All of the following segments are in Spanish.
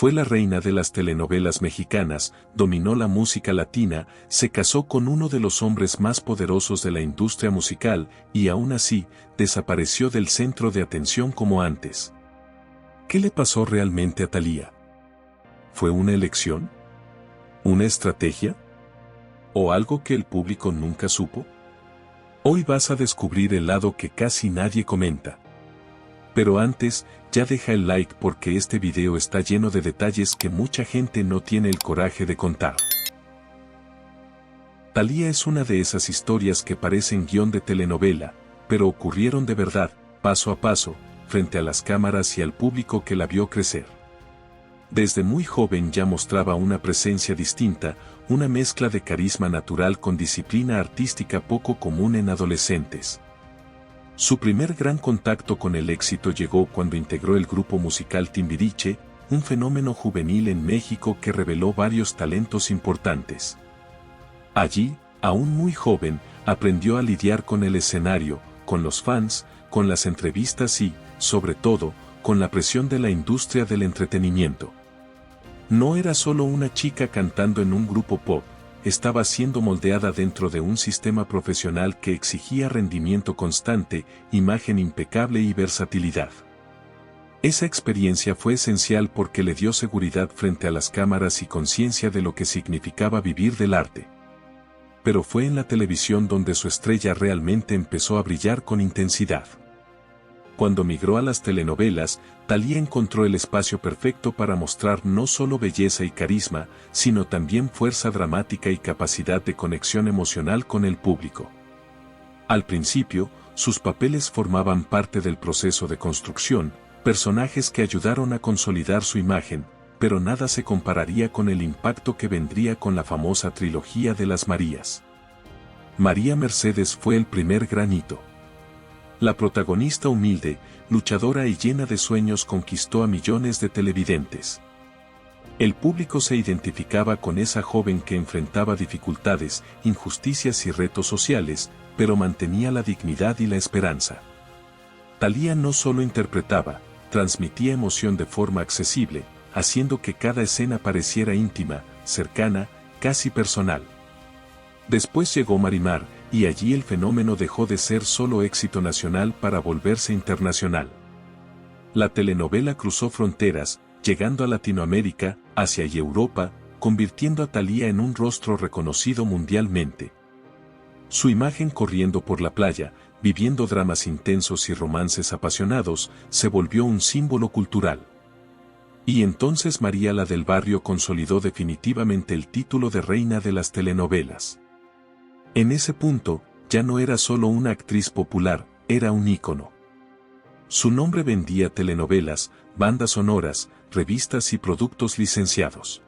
Fue la reina de las telenovelas mexicanas, dominó la música latina, se casó con uno de los hombres más poderosos de la industria musical y aún así, desapareció del centro de atención como antes. ¿Qué le pasó realmente a Thalía? ¿Fue una elección? ¿Una estrategia? ¿O algo que el público nunca supo? Hoy vas a descubrir el lado que casi nadie comenta. Pero antes, ya deja el like porque este video está lleno de detalles que mucha gente no tiene el coraje de contar. Thalía es una de esas historias que parecen guión de telenovela, pero ocurrieron de verdad, paso a paso, frente a las cámaras y al público que la vio crecer. Desde muy joven ya mostraba una presencia distinta, una mezcla de carisma natural con disciplina artística poco común en adolescentes. Su primer gran contacto con el éxito llegó cuando integró el grupo musical Timbiriche, un fenómeno juvenil en México que reveló varios talentos importantes. Allí, aún muy joven, aprendió a lidiar con el escenario, con los fans, con las entrevistas y, sobre todo, con la presión de la industria del entretenimiento. No era solo una chica cantando en un grupo pop, estaba siendo moldeada dentro de un sistema profesional que exigía rendimiento constante, imagen impecable y versatilidad. Esa experiencia fue esencial porque le dio seguridad frente a las cámaras y conciencia de lo que significaba vivir del arte. Pero fue en la televisión donde su estrella realmente empezó a brillar con intensidad. Cuando migró a las telenovelas, Thalía encontró el espacio perfecto para mostrar no solo belleza y carisma, sino también fuerza dramática y capacidad de conexión emocional con el público. Al principio, sus papeles formaban parte del proceso de construcción, personajes que ayudaron a consolidar su imagen, pero nada se compararía con el impacto que vendría con la famosa trilogía de las Marías. María Mercedes fue el primer gran hito. La protagonista humilde, luchadora y llena de sueños conquistó a millones de televidentes. El público se identificaba con esa joven que enfrentaba dificultades, injusticias y retos sociales, pero mantenía la dignidad y la esperanza. Thalía no solo interpretaba, transmitía emoción de forma accesible, haciendo que cada escena pareciera íntima, cercana, casi personal. Después llegó Marimar, y allí el fenómeno dejó de ser solo éxito nacional para volverse internacional. La telenovela cruzó fronteras, llegando a Latinoamérica, Asia y Europa, convirtiendo a Thalía en un rostro reconocido mundialmente. Su imagen corriendo por la playa, viviendo dramas intensos y romances apasionados, se volvió un símbolo cultural. Y entonces María la del Barrio consolidó definitivamente el título de reina de las telenovelas. En ese punto, ya no era solo una actriz popular, era un ícono. Su nombre vendía telenovelas, bandas sonoras, revistas y productos licenciados.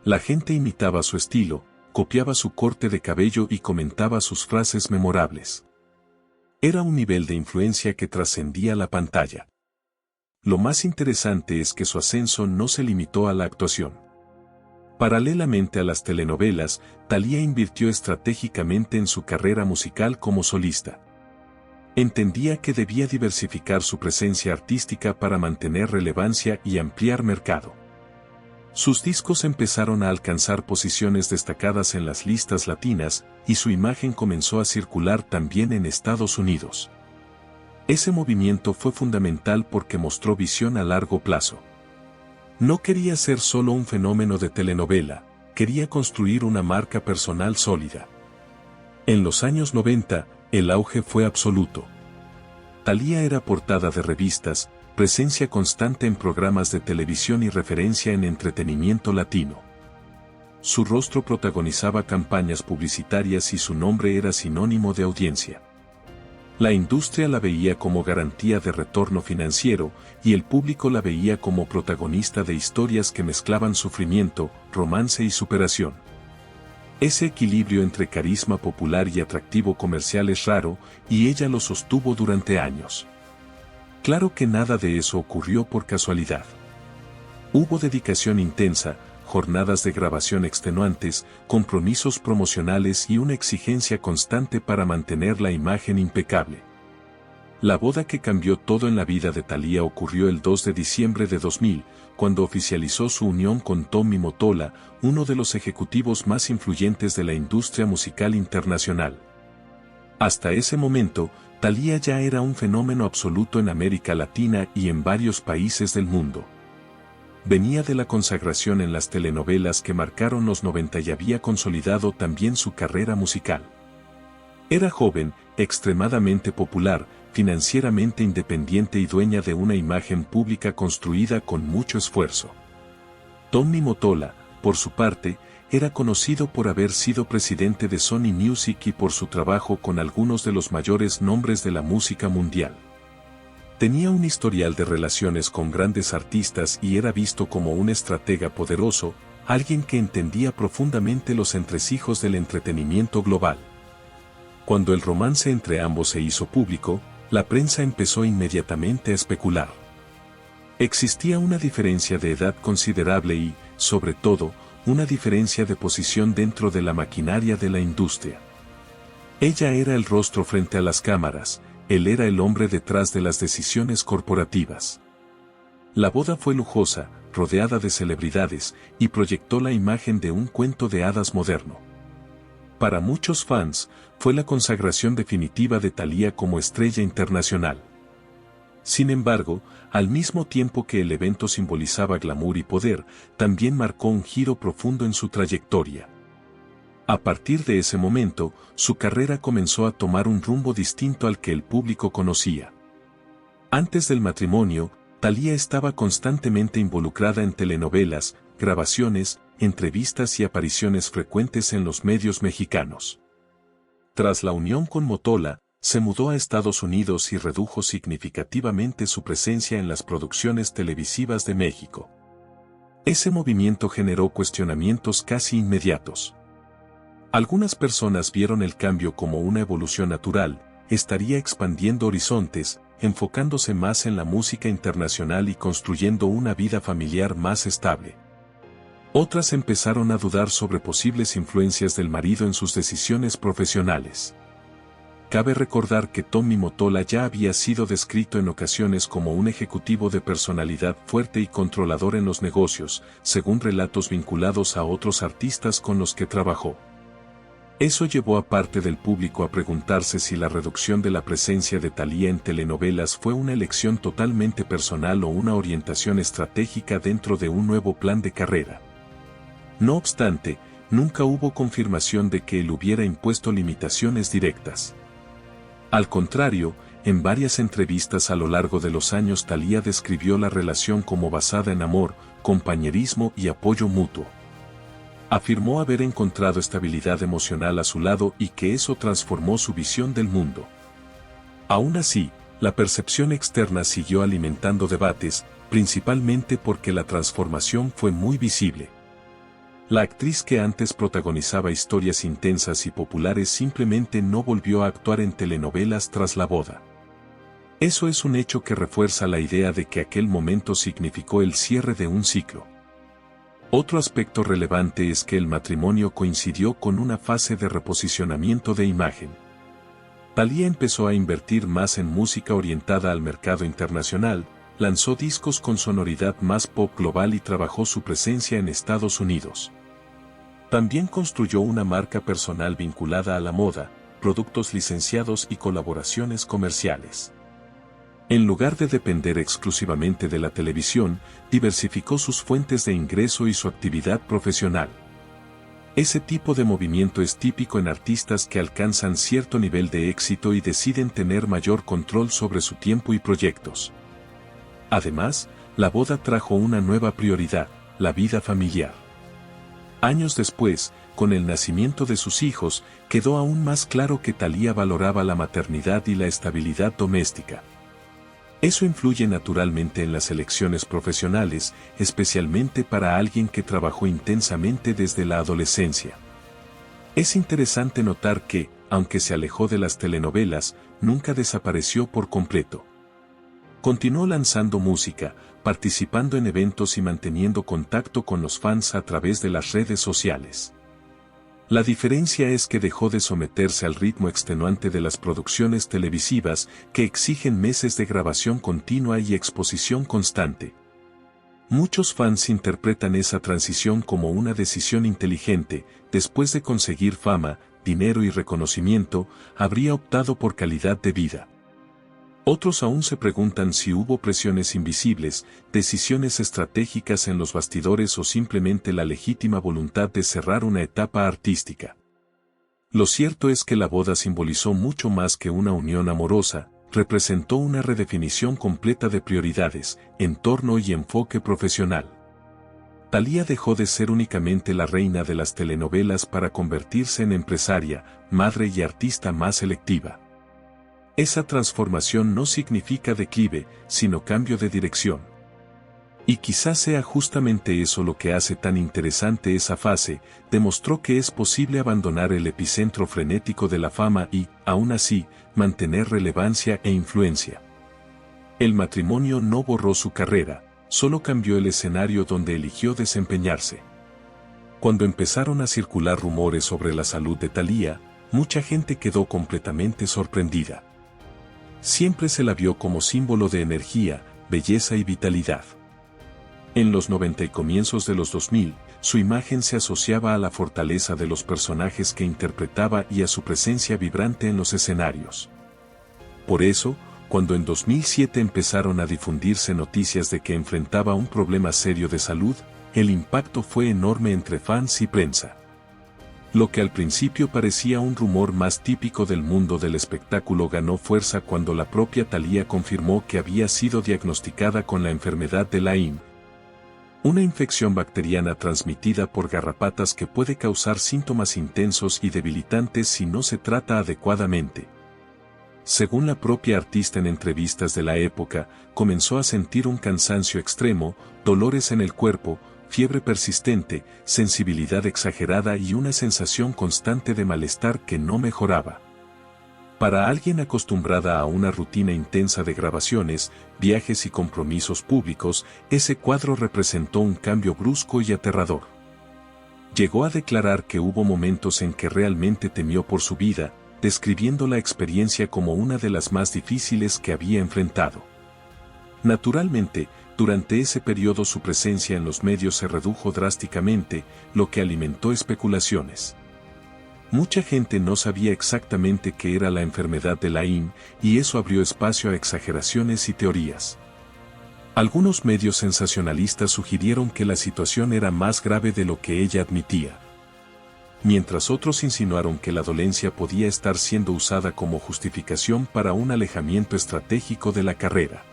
La gente imitaba su estilo, copiaba su corte de cabello y comentaba sus frases memorables. Era un nivel de influencia que trascendía la pantalla. Lo más interesante es que su ascenso no se limitó a la actuación. Paralelamente a las telenovelas, Thalía invirtió estratégicamente en su carrera musical como solista. Entendía que debía diversificar su presencia artística para mantener relevancia y ampliar mercado. Sus discos empezaron a alcanzar posiciones destacadas en las listas latinas, y su imagen comenzó a circular también en Estados Unidos. Ese movimiento fue fundamental porque mostró visión a largo plazo. No quería ser solo un fenómeno de telenovela, quería construir una marca personal sólida. En los años 90, el auge fue absoluto. Thalía era portada de revistas, presencia constante en programas de televisión y referencia en entretenimiento latino. Su rostro protagonizaba campañas publicitarias y su nombre era sinónimo de audiencia. La industria la veía como garantía de retorno financiero, y el público la veía como protagonista de historias que mezclaban sufrimiento, romance y superación. Ese equilibrio entre carisma popular y atractivo comercial es raro, y ella lo sostuvo durante años. Claro que nada de eso ocurrió por casualidad. Hubo dedicación intensa, jornadas de grabación extenuantes, compromisos promocionales y una exigencia constante para mantener la imagen impecable. La boda que cambió todo en la vida de Thalía ocurrió el 2 de diciembre de 2000, cuando oficializó su unión con Tommy Mottola, uno de los ejecutivos más influyentes de la industria musical internacional. Hasta ese momento, Thalía ya era un fenómeno absoluto en América Latina y en varios países del mundo. Venía de la consagración en las telenovelas que marcaron los 90 y había consolidado también su carrera musical. Era joven, extremadamente popular, financieramente independiente y dueña de una imagen pública construida con mucho esfuerzo. Tommy Mottola, por su parte, era conocido por haber sido presidente de Sony Music y por su trabajo con algunos de los mayores nombres de la música mundial. Tenía un historial de relaciones con grandes artistas y era visto como un estratega poderoso, alguien que entendía profundamente los entresijos del entretenimiento global. Cuando el romance entre ambos se hizo público, la prensa empezó inmediatamente a especular. Existía una diferencia de edad considerable y, sobre todo, una diferencia de posición dentro de la maquinaria de la industria. Ella era el rostro frente a las cámaras, él era el hombre detrás de las decisiones corporativas. La boda fue lujosa, rodeada de celebridades, y proyectó la imagen de un cuento de hadas moderno. Para muchos fans, fue la consagración definitiva de Thalía como estrella internacional. Sin embargo, al mismo tiempo que el evento simbolizaba glamour y poder, también marcó un giro profundo en su trayectoria. A partir de ese momento, su carrera comenzó a tomar un rumbo distinto al que el público conocía. Antes del matrimonio, Thalía estaba constantemente involucrada en telenovelas, grabaciones, entrevistas y apariciones frecuentes en los medios mexicanos. Tras la unión con Mottola, se mudó a Estados Unidos y redujo significativamente su presencia en las producciones televisivas de México. Ese movimiento generó cuestionamientos casi inmediatos. Algunas personas vieron el cambio como una evolución natural, estaría expandiendo horizontes, enfocándose más en la música internacional y construyendo una vida familiar más estable. Otras empezaron a dudar sobre posibles influencias del marido en sus decisiones profesionales. Cabe recordar que Tommy Mottola ya había sido descrito en ocasiones como un ejecutivo de personalidad fuerte y controlador en los negocios, según relatos vinculados a otros artistas con los que trabajó. Eso llevó a parte del público a preguntarse si la reducción de la presencia de Thalía en telenovelas fue una elección totalmente personal o una orientación estratégica dentro de un nuevo plan de carrera. No obstante, nunca hubo confirmación de que él hubiera impuesto limitaciones directas. Al contrario, en varias entrevistas a lo largo de los años Thalía describió la relación como basada en amor, compañerismo y apoyo mutuo. Afirmó haber encontrado estabilidad emocional a su lado y que eso transformó su visión del mundo. Aún así, la percepción externa siguió alimentando debates, principalmente porque la transformación fue muy visible. La actriz que antes protagonizaba historias intensas y populares simplemente no volvió a actuar en telenovelas tras la boda. Eso es un hecho que refuerza la idea de que aquel momento significó el cierre de un ciclo. Otro aspecto relevante es que el matrimonio coincidió con una fase de reposicionamiento de imagen. Thalía empezó a invertir más en música orientada al mercado internacional, lanzó discos con sonoridad más pop global y trabajó su presencia en Estados Unidos. También construyó una marca personal vinculada a la moda, productos licenciados y colaboraciones comerciales. En lugar de depender exclusivamente de la televisión, diversificó sus fuentes de ingreso y su actividad profesional. Ese tipo de movimiento es típico en artistas que alcanzan cierto nivel de éxito y deciden tener mayor control sobre su tiempo y proyectos. Además, la boda trajo una nueva prioridad, la vida familiar. Años después, con el nacimiento de sus hijos, quedó aún más claro que Thalía valoraba la maternidad y la estabilidad doméstica. Eso influye naturalmente en las elecciones profesionales, especialmente para alguien que trabajó intensamente desde la adolescencia. Es interesante notar que, aunque se alejó de las telenovelas, nunca desapareció por completo. Continuó lanzando música, participando en eventos y manteniendo contacto con los fans a través de las redes sociales. La diferencia es que dejó de someterse al ritmo extenuante de las producciones televisivas que exigen meses de grabación continua y exposición constante. Muchos fans interpretan esa transición como una decisión inteligente. Después de conseguir fama, dinero y reconocimiento, habría optado por calidad de vida. Otros aún se preguntan si hubo presiones invisibles, decisiones estratégicas en los bastidores o simplemente la legítima voluntad de cerrar una etapa artística. Lo cierto es que la boda simbolizó mucho más que una unión amorosa, representó una redefinición completa de prioridades, entorno y enfoque profesional. Thalía dejó de ser únicamente la reina de las telenovelas para convertirse en empresaria, madre y artista más selectiva. Esa transformación no significa declive, sino cambio de dirección. Y quizás sea justamente eso lo que hace tan interesante esa fase, demostró que es posible abandonar el epicentro frenético de la fama y, aún así, mantener relevancia e influencia. El matrimonio no borró su carrera, solo cambió el escenario donde eligió desempeñarse. Cuando empezaron a circular rumores sobre la salud de Thalía, mucha gente quedó completamente sorprendida. Siempre se la vio como símbolo de energía, belleza y vitalidad. En los 90 y comienzos de los 2000, su imagen se asociaba a la fortaleza de los personajes que interpretaba y a su presencia vibrante en los escenarios. Por eso, cuando en 2007 empezaron a difundirse noticias de que enfrentaba un problema serio de salud, el impacto fue enorme entre fans y prensa. Lo que al principio parecía un rumor más típico del mundo del espectáculo ganó fuerza cuando la propia Thalía confirmó que había sido diagnosticada con la enfermedad de Lyme. Una infección bacteriana transmitida por garrapatas que puede causar síntomas intensos y debilitantes si no se trata adecuadamente. Según la propia artista en entrevistas de la época, comenzó a sentir un cansancio extremo, dolores en el cuerpo, fiebre persistente, sensibilidad exagerada y una sensación constante de malestar que no mejoraba. Para alguien acostumbrada a una rutina intensa de grabaciones, viajes y compromisos públicos, ese cuadro representó un cambio brusco y aterrador. Llegó a declarar que hubo momentos en que realmente temió por su vida, describiendo la experiencia como una de las más difíciles que había enfrentado. Naturalmente, durante ese periodo su presencia en los medios se redujo drásticamente, lo que alimentó especulaciones. Mucha gente no sabía exactamente qué era la enfermedad de Lyme, y eso abrió espacio a exageraciones y teorías. Algunos medios sensacionalistas sugirieron que la situación era más grave de lo que ella admitía, mientras otros insinuaron que la dolencia podía estar siendo usada como justificación para un alejamiento estratégico de la carrera.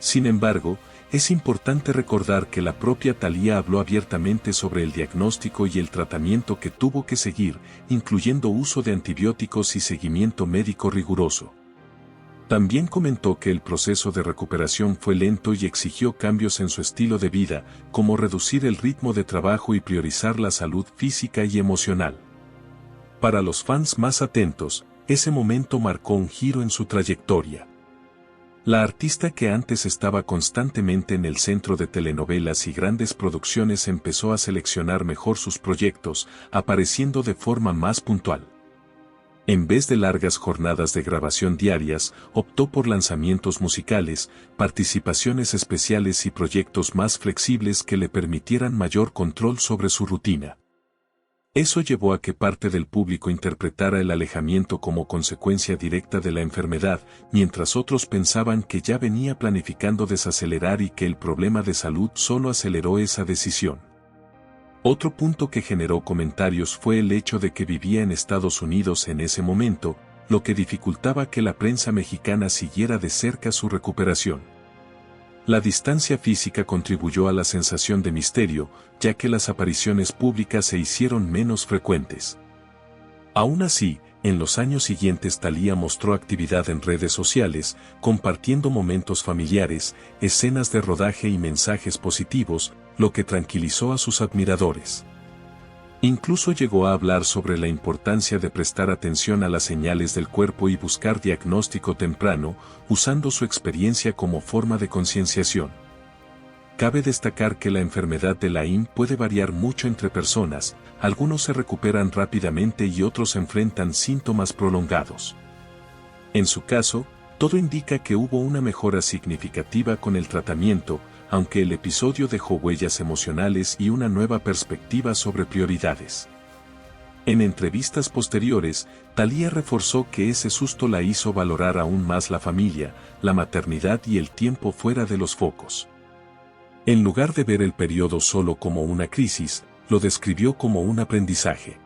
Sin embargo, es importante recordar que la propia Thalía habló abiertamente sobre el diagnóstico y el tratamiento que tuvo que seguir, incluyendo uso de antibióticos y seguimiento médico riguroso. También comentó que el proceso de recuperación fue lento y exigió cambios en su estilo de vida, como reducir el ritmo de trabajo y priorizar la salud física y emocional. Para los fans más atentos, ese momento marcó un giro en su trayectoria. La artista que antes estaba constantemente en el centro de telenovelas y grandes producciones empezó a seleccionar mejor sus proyectos, apareciendo de forma más puntual. En vez de largas jornadas de grabación diarias, optó por lanzamientos musicales, participaciones especiales y proyectos más flexibles que le permitieran mayor control sobre su rutina. Eso llevó a que parte del público interpretara el alejamiento como consecuencia directa de la enfermedad, mientras otros pensaban que ya venía planificando desacelerar y que el problema de salud solo aceleró esa decisión. Otro punto que generó comentarios fue el hecho de que vivía en Estados Unidos en ese momento, lo que dificultaba que la prensa mexicana siguiera de cerca su recuperación. La distancia física contribuyó a la sensación de misterio, ya que las apariciones públicas se hicieron menos frecuentes. Aún así, en los años siguientes Thalía mostró actividad en redes sociales, compartiendo momentos familiares, escenas de rodaje y mensajes positivos, lo que tranquilizó a sus admiradores. Incluso llegó a hablar sobre la importancia de prestar atención a las señales del cuerpo y buscar diagnóstico temprano, usando su experiencia como forma de concienciación. cabe destacar que la enfermedad de Lyme puede variar mucho entre personas, algunos se recuperan rápidamente y otros enfrentan síntomas prolongados. En su caso, todo indica que hubo una mejora significativa con el tratamiento, aunque el episodio dejó huellas emocionales y una nueva perspectiva sobre prioridades. En entrevistas posteriores, Thalía reforzó que ese susto la hizo valorar aún más la familia, la maternidad y el tiempo fuera de los focos. En lugar de ver el periodo solo como una crisis, lo describió como un aprendizaje.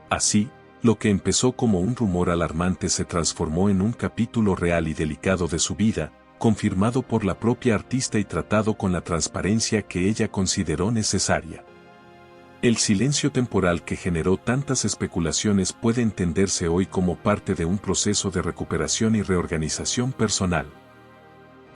Así, lo que empezó como un rumor alarmante se transformó en un capítulo real y delicado de su vida, confirmado por la propia artista y tratado con la transparencia que ella consideró necesaria. El silencio temporal que generó tantas especulaciones puede entenderse hoy como parte de un proceso de recuperación y reorganización personal.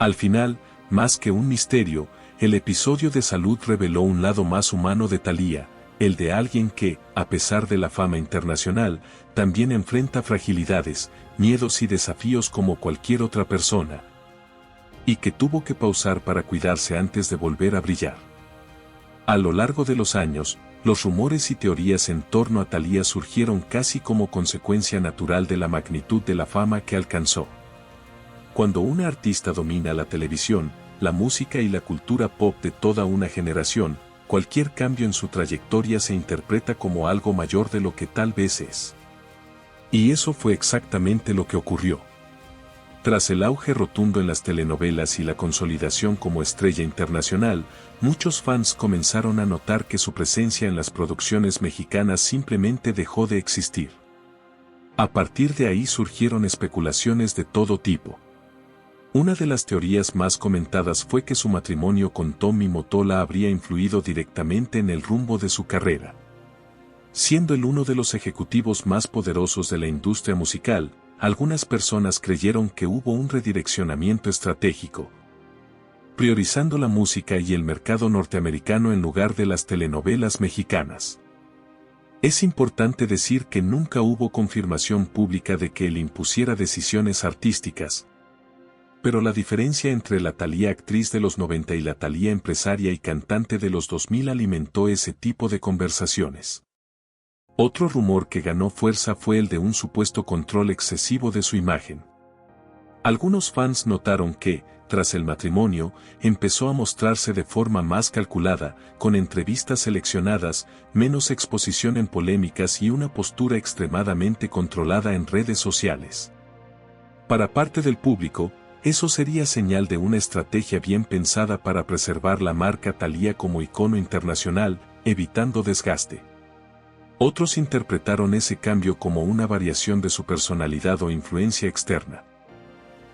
Al final, más que un misterio, el episodio de salud reveló un lado más humano de Thalía, el de alguien que, a pesar de la fama internacional, también enfrenta fragilidades, miedos y desafíos como cualquier otra persona, y que tuvo que pausar para cuidarse antes de volver a brillar. A lo largo de los años, los rumores y teorías en torno a Thalía surgieron casi como consecuencia natural de la magnitud de la fama que alcanzó. Cuando una artista domina la televisión, la música y la cultura pop de toda una generación, cualquier cambio en su trayectoria se interpreta como algo mayor de lo que tal vez es. Y eso fue exactamente lo que ocurrió. Tras el auge rotundo en las telenovelas y la consolidación como estrella internacional, muchos fans comenzaron a notar que su presencia en las producciones mexicanas simplemente dejó de existir. A partir de ahí surgieron especulaciones de todo tipo. Una de las teorías más comentadas fue que su matrimonio con Tommy Mottola habría influido directamente en el rumbo de su carrera. Siendo él uno de los ejecutivos más poderosos de la industria musical, algunas personas creyeron que hubo un redireccionamiento estratégico, priorizando la música y el mercado norteamericano en lugar de las telenovelas mexicanas. Es importante decir que nunca hubo confirmación pública de que él impusiera decisiones artísticas, pero la diferencia entre la Thalía actriz de los 90 y la Thalía empresaria y cantante de los 2000 alimentó ese tipo de conversaciones. Otro rumor que ganó fuerza fue el de un supuesto control excesivo de su imagen. Algunos fans notaron que, tras el matrimonio, empezó a mostrarse de forma más calculada, con entrevistas seleccionadas, menos exposición en polémicas y una postura extremadamente controlada en redes sociales. Para parte del público, eso sería señal de una estrategia bien pensada para preservar la marca Thalía como icono internacional, evitando desgaste. Otros interpretaron ese cambio como una variación de su personalidad o influencia externa.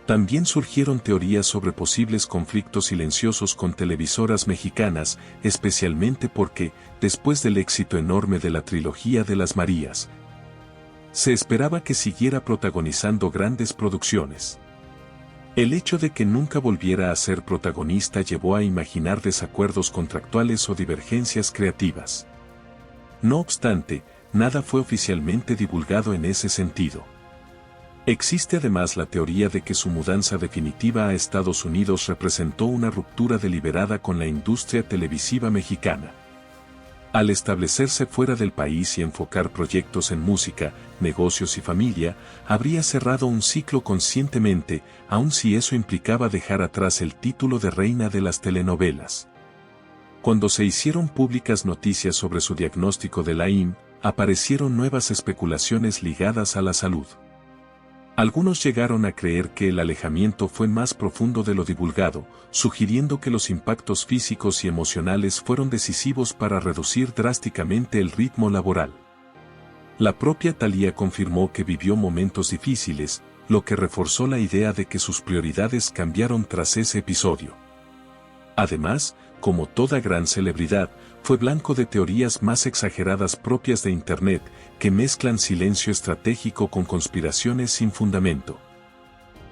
También surgieron teorías sobre posibles conflictos silenciosos con televisoras mexicanas, especialmente porque, después del éxito enorme de la trilogía de las Marías, se esperaba que siguiera protagonizando grandes producciones. El hecho de que nunca volviera a ser protagonista llevó a imaginar desacuerdos contractuales o divergencias creativas. No obstante, nada fue oficialmente divulgado en ese sentido. Existe además la teoría de que su mudanza definitiva a Estados Unidos representó una ruptura deliberada con la industria televisiva mexicana. Al establecerse fuera del país y enfocar proyectos en música, negocios y familia, habría cerrado un ciclo conscientemente, aun si eso implicaba dejar atrás el título de reina de las telenovelas. Cuando se hicieron públicas noticias sobre su diagnóstico de Lyme, aparecieron nuevas especulaciones ligadas a la salud. Algunos llegaron a creer que el alejamiento fue más profundo de lo divulgado, sugiriendo que los impactos físicos y emocionales fueron decisivos para reducir drásticamente el ritmo laboral. La propia Thalía confirmó que vivió momentos difíciles, lo que reforzó la idea de que sus prioridades cambiaron tras ese episodio. Además, como toda gran celebridad, fue blanco de teorías más exageradas propias de Internet, que mezclan silencio estratégico con conspiraciones sin fundamento.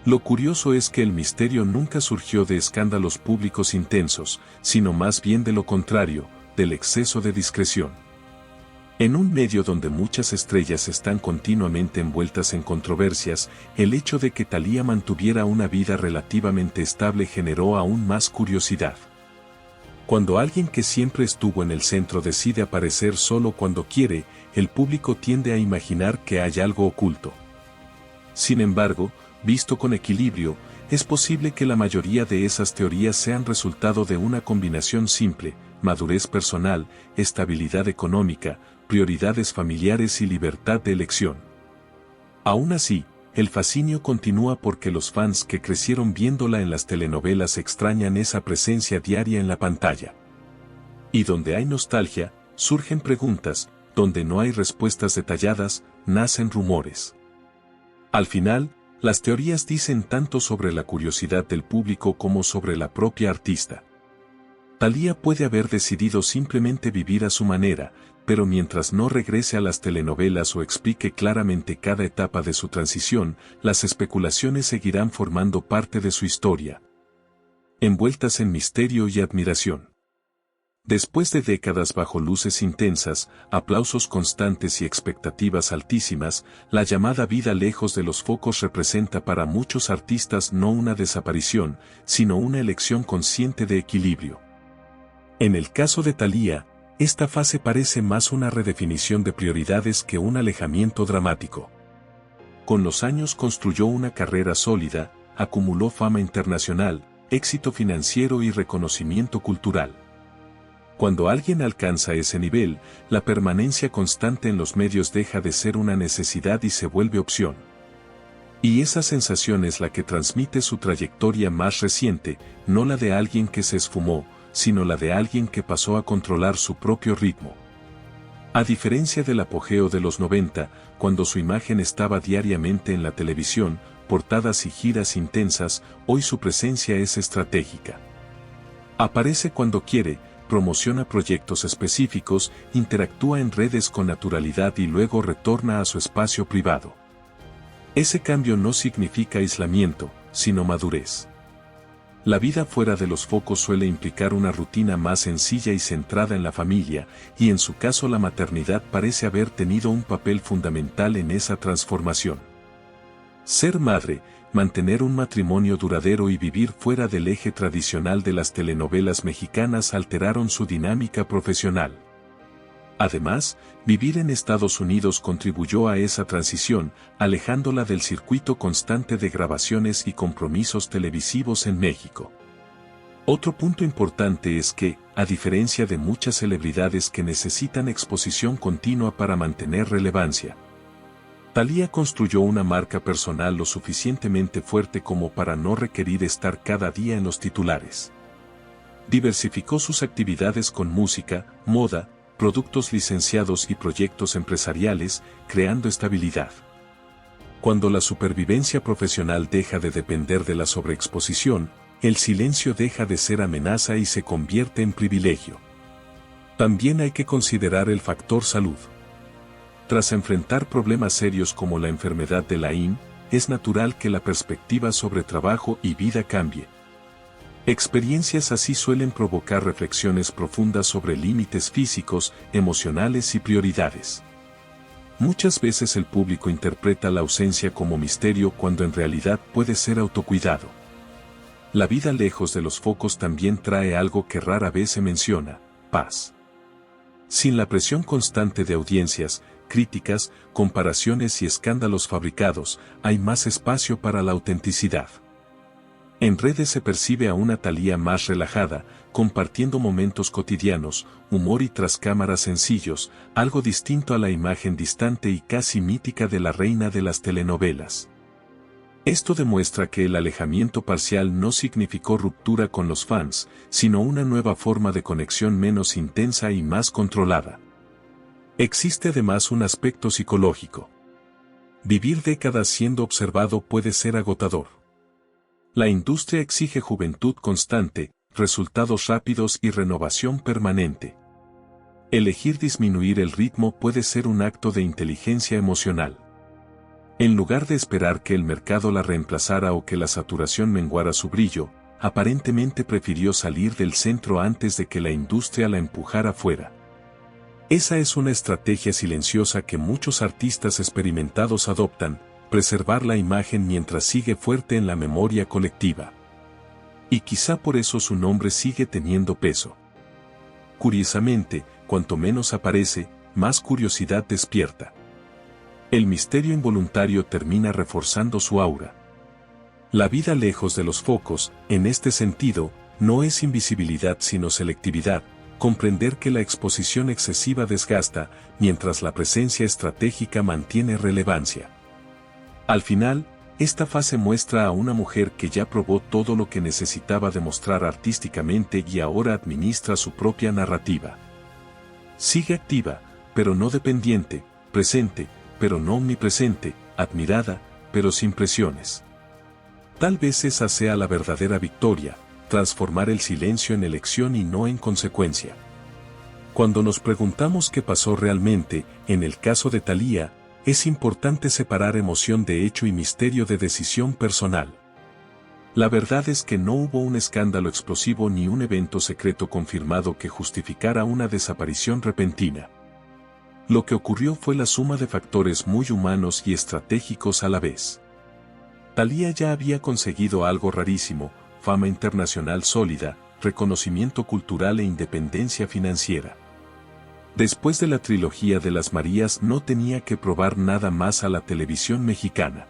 Lo curioso es que el misterio nunca surgió de escándalos públicos intensos, sino más bien de lo contrario, del exceso de discreción. En un medio donde muchas estrellas están continuamente envueltas en controversias, el hecho de que Thalía mantuviera una vida relativamente estable generó aún más curiosidad. Cuando alguien que siempre estuvo en el centro decide aparecer solo cuando quiere, el público tiende a imaginar que hay algo oculto. Sin embargo, visto con equilibrio, es posible que la mayoría de esas teorías sean resultado de una combinación simple: madurez personal, estabilidad económica, prioridades familiares y libertad de elección. Aún así, el fascinio continúa porque los fans que crecieron viéndola en las telenovelas extrañan esa presencia diaria en la pantalla. Y donde hay nostalgia, surgen preguntas; donde no hay respuestas detalladas, nacen rumores. Al final, las teorías dicen tanto sobre la curiosidad del público como sobre la propia artista. Thalía puede haber decidido simplemente vivir a su manera, pero mientras no regrese a las telenovelas o explique claramente cada etapa de su transición, las especulaciones seguirán formando parte de su historia, envueltas en misterio y admiración. Después de décadas bajo luces intensas, aplausos constantes y expectativas altísimas, la llamada vida lejos de los focos representa para muchos artistas no una desaparición, sino una elección consciente de equilibrio. En el caso de Thalía, esta fase parece más una redefinición de prioridades que un alejamiento dramático. Con los años construyó una carrera sólida, acumuló fama internacional, éxito financiero y reconocimiento cultural. Cuando alguien alcanza ese nivel, la permanencia constante en los medios deja de ser una necesidad y se vuelve opción. Y esa sensación es la que transmite su trayectoria más reciente, no la de alguien que se esfumó, sino la de alguien que pasó a controlar su propio ritmo. A diferencia del apogeo de los 90, cuando su imagen estaba diariamente en la televisión, portadas y giras intensas, hoy su presencia es estratégica. Aparece cuando quiere, promociona proyectos específicos, interactúa en redes con naturalidad y luego retorna a su espacio privado. Ese cambio no significa aislamiento, sino madurez. La vida fuera de los focos suele implicar una rutina más sencilla y centrada en la familia, y en su caso la maternidad parece haber tenido un papel fundamental en esa transformación. Ser madre, mantener un matrimonio duradero y vivir fuera del eje tradicional de las telenovelas mexicanas alteraron su dinámica profesional. Además, vivir en Estados Unidos contribuyó a esa transición, alejándola del circuito constante de grabaciones y compromisos televisivos en México. Otro punto importante es que, a diferencia de muchas celebridades que necesitan exposición continua para mantener relevancia, Thalía construyó una marca personal lo suficientemente fuerte como para no requerir estar cada día en los titulares. Diversificó sus actividades con música, moda, productos licenciados y proyectos empresariales, creando estabilidad. Cuando la supervivencia profesional deja de depender de la sobreexposición, el silencio deja de ser amenaza y se convierte en privilegio. También hay que considerar el factor salud. Tras enfrentar problemas serios como la enfermedad de Lyme, es natural que la perspectiva sobre trabajo y vida cambie. Experiencias así suelen provocar reflexiones profundas sobre límites físicos, emocionales y prioridades. Muchas veces el público interpreta la ausencia como misterio cuando en realidad puede ser autocuidado. La vida lejos de los focos también trae algo que rara vez se menciona: paz. Sin la presión constante de audiencias, críticas, comparaciones y escándalos fabricados, hay más espacio para la autenticidad. En redes se percibe a una Thalía más relajada, compartiendo momentos cotidianos, humor y tras cámaras sencillos, algo distinto a la imagen distante y casi mítica de la reina de las telenovelas. Esto demuestra que el alejamiento parcial no significó ruptura con los fans, sino una nueva forma de conexión menos intensa y más controlada. Existe además un aspecto psicológico. Vivir décadas siendo observado puede ser agotador. La industria exige juventud constante, resultados rápidos y renovación permanente. Elegir disminuir el ritmo puede ser un acto de inteligencia emocional. En lugar de esperar que el mercado la reemplazara o que la saturación menguara su brillo, aparentemente prefirió salir del centro antes de que la industria la empujara fuera. Esa es una estrategia silenciosa que muchos artistas experimentados adoptan: preservar la imagen mientras sigue fuerte en la memoria colectiva. Y quizá por eso su nombre sigue teniendo peso. curiosamente, cuanto menos aparece, más curiosidad despierta. El misterio involuntario termina reforzando su aura. La vida lejos de los focos, en este sentido, no es invisibilidad sino selectividad, comprender que la exposición excesiva desgasta, mientras la presencia estratégica mantiene relevancia. Al final, esta fase muestra a una mujer que ya probó todo lo que necesitaba demostrar artísticamente y ahora administra su propia narrativa. Sigue activa, pero no dependiente, presente, pero no omnipresente, admirada, pero sin presiones. Tal vez esa sea la verdadera victoria, transformar el silencio en elección y no en consecuencia. Cuando nos preguntamos qué pasó realmente, en el caso de Thalía, es importante separar emoción de hecho y misterio de decisión personal. La verdad es que no hubo un escándalo explosivo ni un evento secreto confirmado que justificara una desaparición repentina. Lo que ocurrió fue la suma de factores muy humanos y estratégicos a la vez. Thalía ya había conseguido algo rarísimo, fama internacional sólida, reconocimiento cultural e independencia financiera. Después de la trilogía de las Marías no tenía que probar nada más a la televisión mexicana.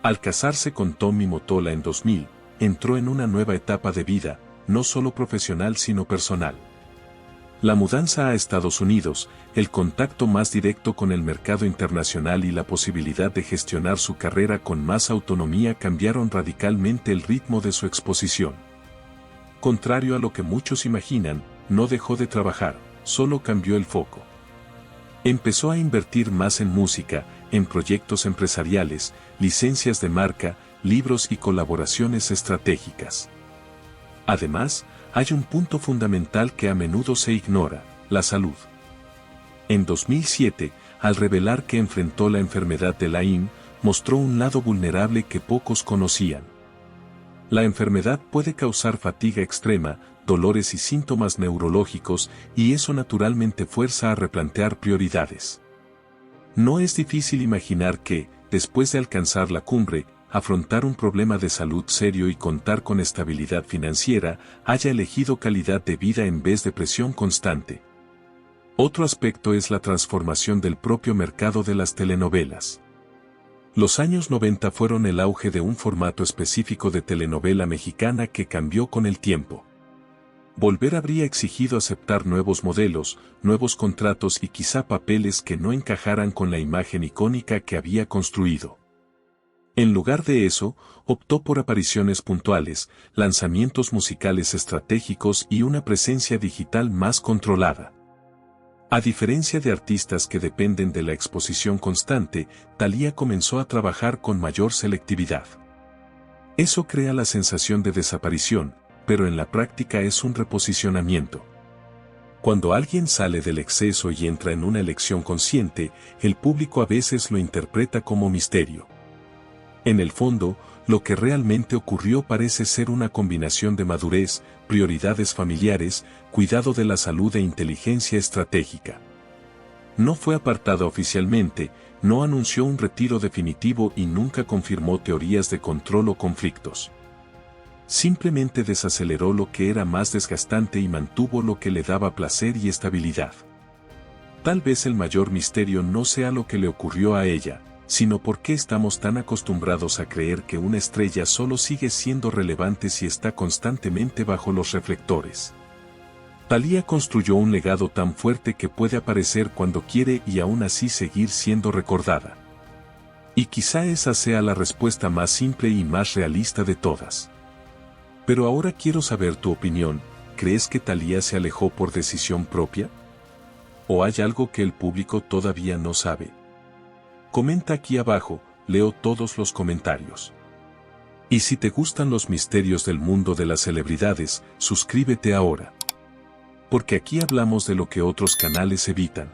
Al casarse con Tommy Motola en 2000, entró en una nueva etapa de vida, no solo profesional sino personal. La mudanza a Estados Unidos, el contacto más directo con el mercado internacional y la posibilidad de gestionar su carrera con más autonomía cambiaron radicalmente el ritmo de su exposición. Contrario a lo que muchos imaginan, no dejó de trabajar, solo cambió el foco. Empezó a invertir más en música, en proyectos empresariales, licencias de marca, libros y colaboraciones estratégicas. Además, hay un punto fundamental que a menudo se ignora, la salud. En 2007, al revelar que enfrentó la enfermedad de Lyme, mostró un lado vulnerable que pocos conocían. La enfermedad puede causar fatiga extrema, dolores y síntomas neurológicos, y eso naturalmente fuerza a replantear prioridades. No es difícil imaginar que, después de alcanzar la cumbre, afrontar un problema de salud serio y contar con estabilidad financiera, haya elegido calidad de vida en vez de presión constante. Otro aspecto es la transformación del propio mercado de las telenovelas. Los años 90 fueron el auge de un formato específico de telenovela mexicana que cambió con el tiempo. Volver habría exigido aceptar nuevos modelos, nuevos contratos y quizá papeles que no encajaran con la imagen icónica que había construido. En lugar de eso, optó por apariciones puntuales, lanzamientos musicales estratégicos y una presencia digital más controlada. A diferencia de artistas que dependen de la exposición constante, Thalía comenzó a trabajar con mayor selectividad. Eso crea la sensación de desaparición, pero en la práctica es un reposicionamiento. Cuando alguien sale del exceso y entra en una elección consciente, el público a veces lo interpreta como misterio. En el fondo, lo que realmente ocurrió parece ser una combinación de madurez, prioridades familiares, cuidado de la salud e inteligencia estratégica. No fue apartada oficialmente, no anunció un retiro definitivo y nunca confirmó teorías de control o conflictos. Simplemente desaceleró lo que era más desgastante y mantuvo lo que le daba placer y estabilidad. Tal vez el mayor misterio no sea lo que le ocurrió a ella, sino por qué estamos tan acostumbrados a creer que una estrella solo sigue siendo relevante si está constantemente bajo los reflectores. Thalía construyó un legado tan fuerte que puede aparecer cuando quiere y aún así seguir siendo recordada. Y quizá esa sea la respuesta más simple y más realista de todas. Pero ahora quiero saber tu opinión, ¿crees que Thalía se alejó por decisión propia? ¿O hay algo que el público todavía no sabe? Comenta aquí abajo, leo todos los comentarios. Y si te gustan los misterios del mundo de las celebridades, suscríbete ahora. Porque aquí hablamos de lo que otros canales evitan.